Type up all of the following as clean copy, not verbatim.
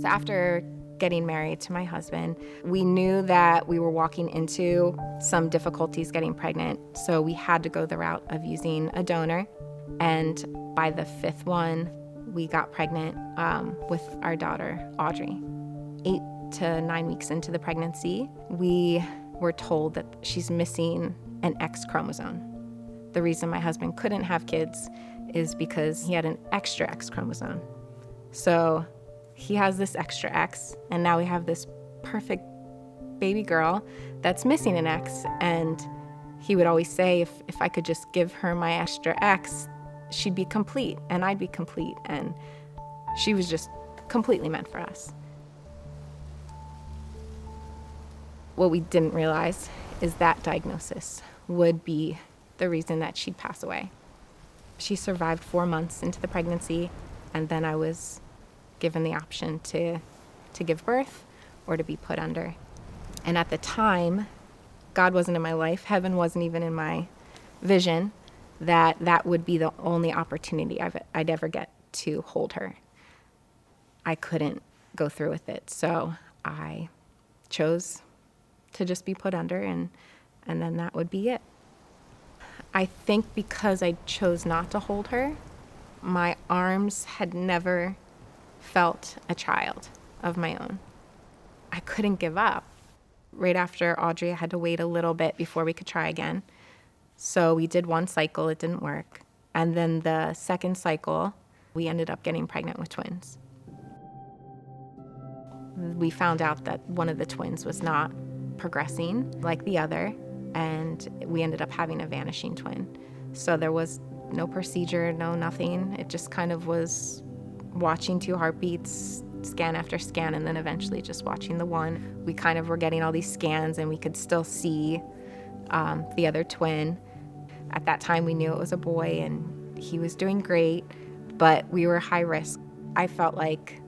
So after getting married to my husband, we knew that we were walking into some difficulties getting pregnant. So we had to go the route of using a donor. And by the 5th one, we got pregnant with our daughter, Audrey. 8 to 9 weeks into the pregnancy, we were told that she's missing an X chromosome. The reason my husband couldn't have kids is because he had an extra X chromosome. So he has this extra X, and now we have this perfect baby girl that's missing an X. And he would always say, if I could just give her my extra X, she'd be complete, and I'd be complete. And she was just completely meant for us. What we didn't realize is that diagnosis would be the reason that she'd pass away. She survived 4 months into the pregnancy, and then I was given the option to give birth or to be put under. And at the time, God wasn't in my life, heaven wasn't even in my vision, that would be the only opportunity I'd ever get to hold her. I couldn't go through with it, so I chose to just be put under, and then that would be it. I think because I chose not to hold her, my arms had never felt a child of my own. I couldn't give up. Right after Audrey, I had to wait a little bit before we could try again. So we did 1 cycle, it didn't work. And then the 2nd cycle, we ended up getting pregnant with twins. We found out that one of the twins was not progressing like the other, and we ended up having a vanishing twin. So there was no procedure, no nothing. It just kind of was watching 2 heartbeats, scan after scan, and then eventually just watching the one. We kind of were getting all these scans, and we could still see the other twin. At that time, we knew it was a boy, and he was doing great, but we were high risk. I felt like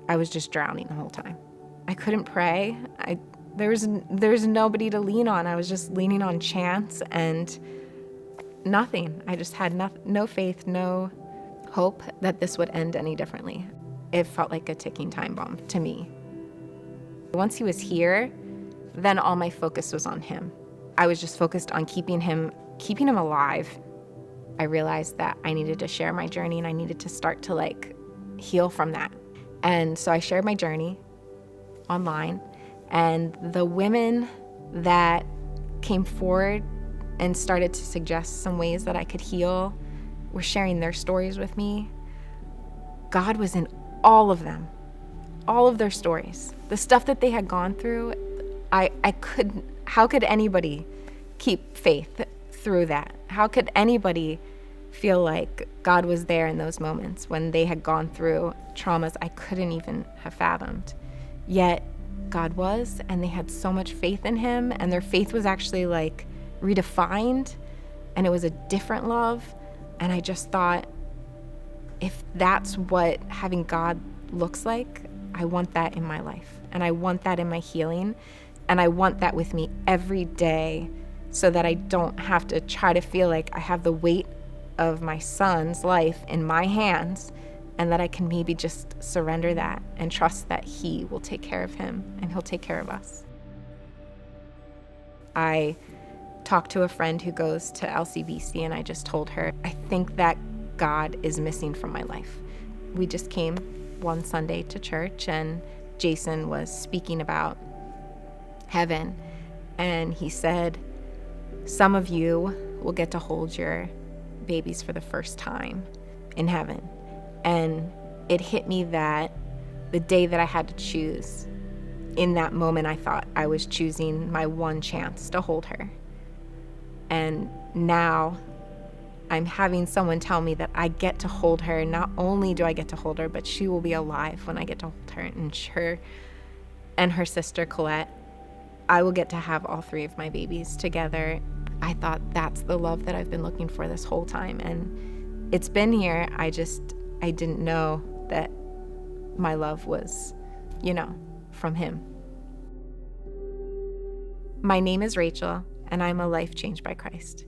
I was just drowning the whole time. I couldn't pray. There's nobody to lean on. I was just leaning on chance and nothing. I just had no faith, no hope that this would end any differently. It felt like a ticking time bomb to me. Once he was here, then all my focus was on him. I was just focused on keeping him alive. I realized that I needed to share my journey, and I needed to start to heal from that. And so I shared my journey online, and the women that came forward and started to suggest some ways that I could heal were sharing their stories with me. God was in all of them, all of their stories. The stuff that they had gone through, how could anybody keep faith through that? How could anybody feel like God was there in those moments when they had gone through traumas I couldn't even have fathomed? Yet God was, and they had so much faith in him, and their faith was actually redefined, and it was a different love. And I just thought, if that's what having God looks like, I want that in my life, and I want that in my healing, and I want that with me every day, so that I don't have to try to feel like I have the weight of my son's life in my hands, and that I can maybe just surrender that and trust that he will take care of him and he'll take care of us. I talked to a friend who goes to LCBC, and I just told her, I think that God is missing from my life. We just came one Sunday to church, and Jason was speaking about heaven, and he said, some of you will get to hold your babies for the first time in heaven. And it hit me that the day that I had to choose, in that moment I thought I was choosing my one chance to hold her. And now I'm having someone tell me that I get to hold her. Not only do I get to hold her, but she will be alive when I get to hold her. And her sister, Collette, I will get to have all 3 of my babies together. I thought that's the love that I've been looking for this whole time. And it's been here. I didn't know that my love was, from him. My name is Rachael, and I'm a life changed by Christ.